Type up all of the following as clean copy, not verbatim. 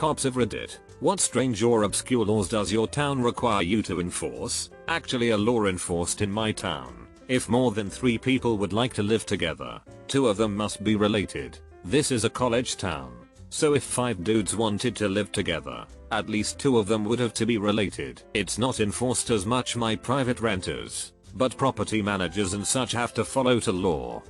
cops of Reddit. What strange or obscure laws does your town require you to enforce? Actually, a law enforced in my town. If more than 3 people would like to live together, 2 of them must be related. This is a college town. So if 5 dudes wanted to live together, at least 2 of them would have to be related. It's not enforced as much my private renters, but property managers and such have to follow to law.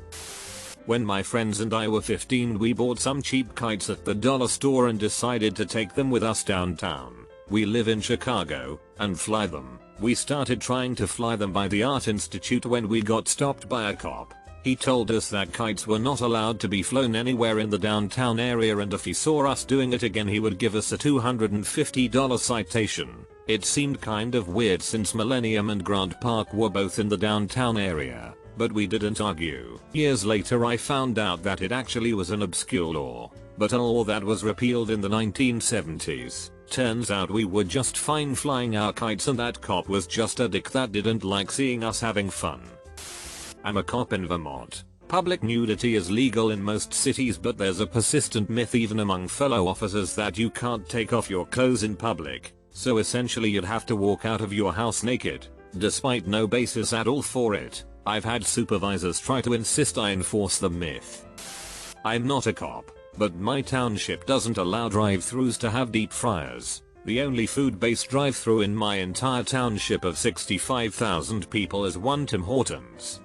When my friends and I were 15, we bought some cheap kites at the dollar store and decided to take them with us downtown. We live in Chicago, and fly them. We started trying to fly them by the Art Institute when we got stopped by a cop. He told us that kites were not allowed to be flown anywhere in the downtown area, and if he saw us doing it again he would give us a $250 citation. It seemed kind of weird since Millennium and Grant Park were both in the downtown area, but we didn't argue. Years later I found out that it actually was an obscure law, but a law that was repealed in the 1970s. Turns out we were just fine flying our kites and that cop was just a dick that didn't like seeing us having fun. I'm a cop in Vermont. Public nudity is legal in most cities, but there's a persistent myth even among fellow officers that you can't take off your clothes in public. So essentially you'd have to walk out of your house naked, despite no basis at all for it. I've had supervisors try to insist I enforce the myth. I'm not a cop, but my township doesn't allow drive-thrus to have deep fryers. The only food-based drive-thru in my entire township of 65,000 people is one Tim Hortons.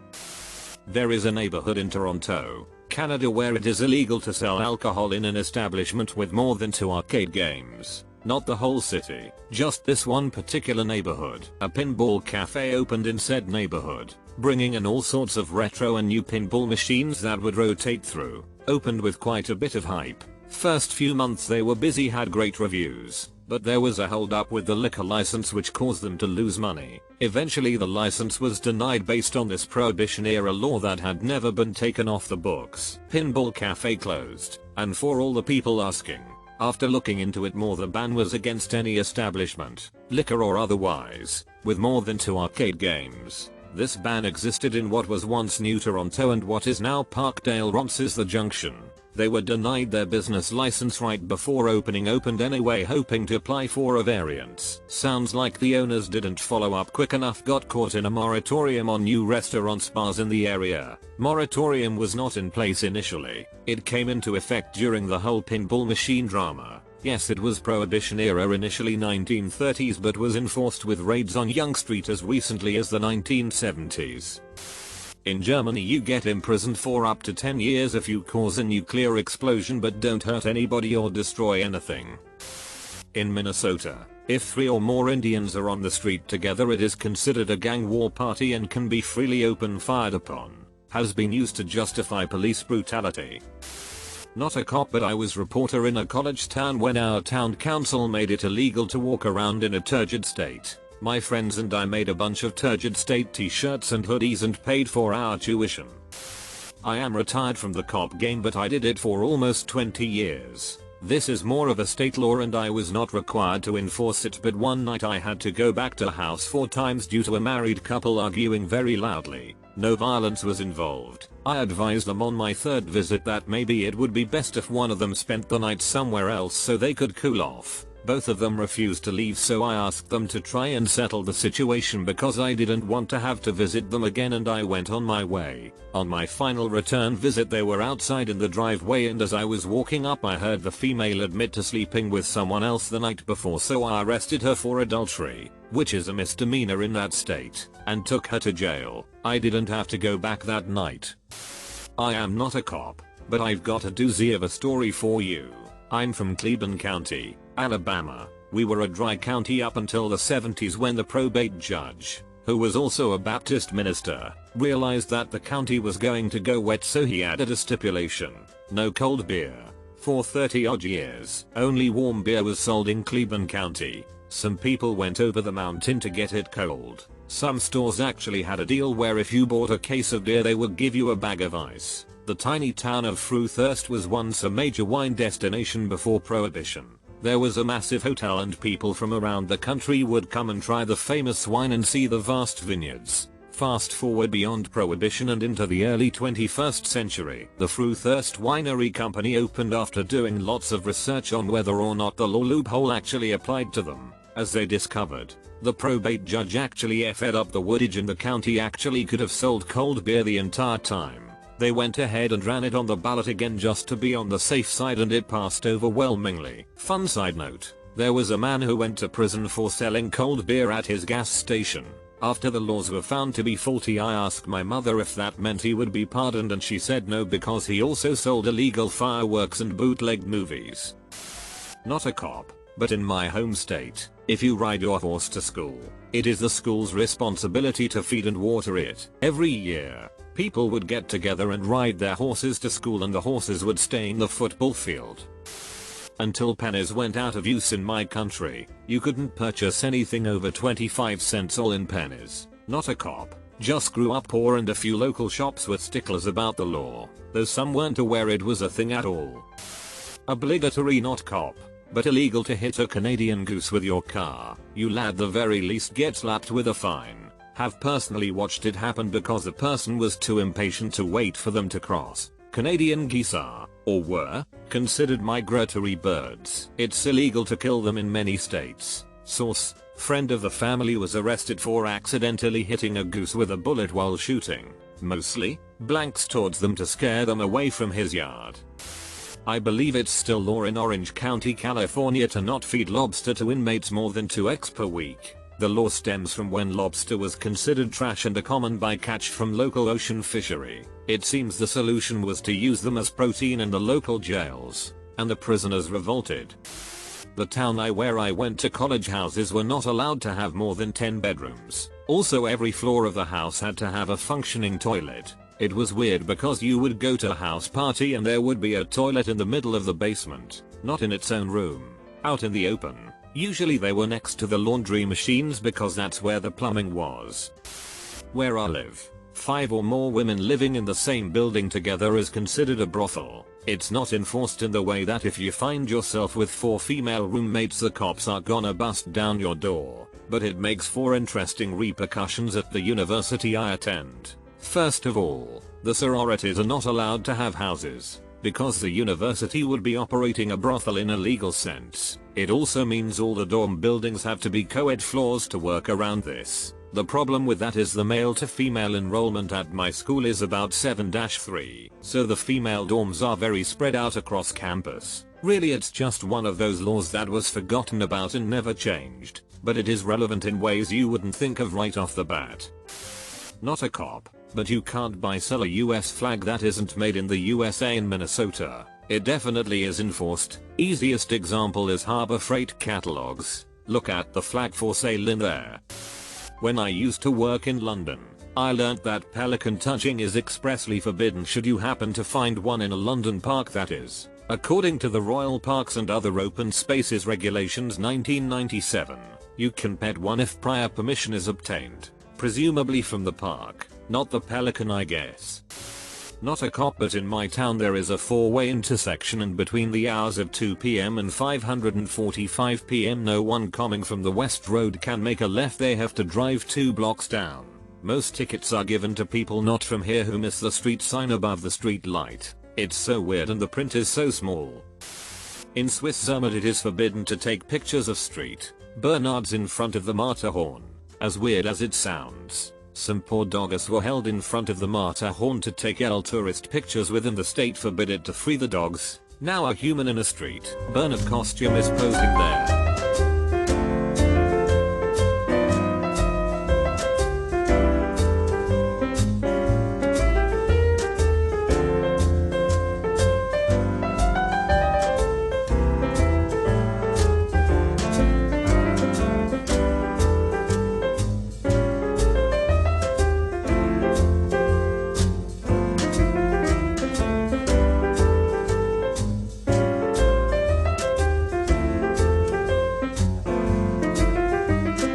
There is a neighborhood in Toronto, Canada where it is illegal to sell alcohol in an establishment with more than 2 arcade games. Not the whole city, just this one particular neighborhood. A pinball cafe opened in said neighborhood, bringing in all sorts of retro and new pinball machines that would rotate through. Opened with quite a bit of hype. First few months they were busy, had great reviews, but there was a hold up with the liquor license which caused them to lose money. Eventually the license was denied based on this Prohibition-era law that had never been taken off the books. Pinball cafe closed, and for all the people asking, after looking into it more, the ban was against any establishment, liquor or otherwise, with more than 2 arcade games. This ban existed in what was once New Toronto and what is now Parkdale Ronces the Junction. They were denied their business license right before opening, opened anyway hoping to apply for a variance. Sounds like the owners didn't follow up quick enough, got caught in a moratorium on new restaurants, bars in the area. Moratorium was not in place initially. It came into effect during the whole pinball machine drama. Yes, it was Prohibition era initially 1930s, but was enforced with raids on Yonge Street as recently as the 1970s. In Germany you get imprisoned for up to 10 years if you cause a nuclear explosion but don't hurt anybody or destroy anything. In Minnesota, if 3 or more Indians are on the street together it is considered a gang war party and can be freely open fired upon. Has been used to justify police brutality. Not a cop, but I was reporter in a college town when our town council made it illegal to walk around in a turgid state. My friends and I made a bunch of turgid state t-shirts and hoodies and paid for our tuition. I am retired from the cop game, but I did it for almost 20 years. This is more of a state law and I was not required to enforce it, but one night I had to go back to the house 4 times due to a married couple arguing very loudly. No violence was involved. I advised them on my 3rd visit that maybe it would be best if one of them spent the night somewhere else so they could cool off. Both of them refused to leave, so I asked them to try and settle the situation because I didn't want to have to visit them again, and I went on my way. On my final return visit they were outside in the driveway, and as I was walking up I heard the female admit to sleeping with someone else the night before, so I arrested her for adultery, which is a misdemeanor in that state, and took her to jail. I didn't have to go back that night. I am not a cop, but I've got a doozy of a story for you. I'm from Cleburne County, Alabama. We were a dry county up until the 70s when the probate judge, who was also a Baptist minister, realized that the county was going to go wet, so he added a stipulation: no cold beer. For 30 odd years, only warm beer was sold in Cleburne County. Some people went over the mountain to get it cold. Some stores actually had a deal where if you bought a case of beer they would give you a bag of ice. The tiny town of Fruithurst was once a major wine destination before Prohibition. There was a massive hotel and people from around the country would come and try the famous wine and see the vast vineyards. Fast forward beyond Prohibition and into the early 21st century. The Fruithurst Winery Company opened after doing lots of research on whether or not the law loophole actually applied to them. As they discovered, the probate judge actually effed up the wordage and the county actually could have sold cold beer the entire time. They went ahead and ran it on the ballot again just to be on the safe side and it passed overwhelmingly. Fun side note, there was a man who went to prison for selling cold beer at his gas station. After the laws were found to be faulty, I asked my mother if that meant he would be pardoned and she said no because he also sold illegal fireworks and bootlegged movies. Not a cop, but in my home state, if you ride your horse to school, it is the school's responsibility to feed and water it. Every year, people would get together and ride their horses to school and the horses would stay in the football field. Until pennies went out of use in my country, you couldn't purchase anything over 25 cents all in pennies. Not a cop, just grew up poor and a few local shops were sticklers about the law, though some weren't aware it was a thing at all. Obligatory not cop, but illegal to hit a Canadian goose with your car. You'll at the very least get slapped with a fine. Have personally watched it happen because the person was too impatient to wait for them to cross. Canadian geese are, or were, considered migratory birds. It's illegal to kill them in many states. Source: friend of the family was arrested for accidentally hitting a goose with a bullet while shooting. Mostly, blanks towards them to scare them away from his yard. I believe it's still law in Orange County, California to not feed lobster to inmates more than 2 eggs per week. The law stems from when lobster was considered trash and a common bycatch from local ocean fishery. It seems the solution was to use them as protein in the local jails, and the prisoners revolted. The town where I went to college, houses were not allowed to have more than 10 bedrooms. Also, every floor of the house had to have a functioning toilet. It was weird because you would go to a house party and there would be a toilet in the middle of the basement, not in its own room, out in the open. Usually they were next to the laundry machines because that's where the plumbing was. Where I live, 5 or more women living in the same building together is considered a brothel. It's not enforced in the way that if you find yourself with 4 female roommates the cops are gonna bust down your door, but it makes for interesting repercussions at the university I attend. First of all, the sororities are not allowed to have houses, because the university would be operating a brothel in a legal sense. It also means all the dorm buildings have to be co-ed floors to work around this. The problem with that is the male to female enrollment at my school is about 7-3, so the female dorms are very spread out across campus. Really, it's just one of those laws that was forgotten about and never changed, but it is relevant in ways you wouldn't think of right off the bat. Not a cop, but you can't sell a US flag that isn't made in the USA in Minnesota. It definitely is enforced. Easiest example is Harbor Freight catalogs. Look at the flag for sale in there. When I used to work in London, I learned that pelican touching is expressly forbidden should you happen to find one in a London park, that is, according to the Royal Parks and Other Open Spaces Regulations 1997. You can pet one if prior permission is obtained, presumably from the park, not the pelican, I guess. Not a cop, but in my town there is a 4-way intersection, and between the hours of 2 PM and 5:45 PM no one coming from the West Road can make a left. They have to drive 2 blocks down. Most tickets are given to people not from here who miss the street sign above the street light. It's so weird and the print is so small. In Swiss Zermatt it is forbidden to take pictures of street Bernards in front of the Matterhorn. As weird as it sounds, some poor doggers were held in front of the Matterhorn to take tourist pictures within the state forbid it to free the dogs. Now a human in a street Bernard costume is posing there.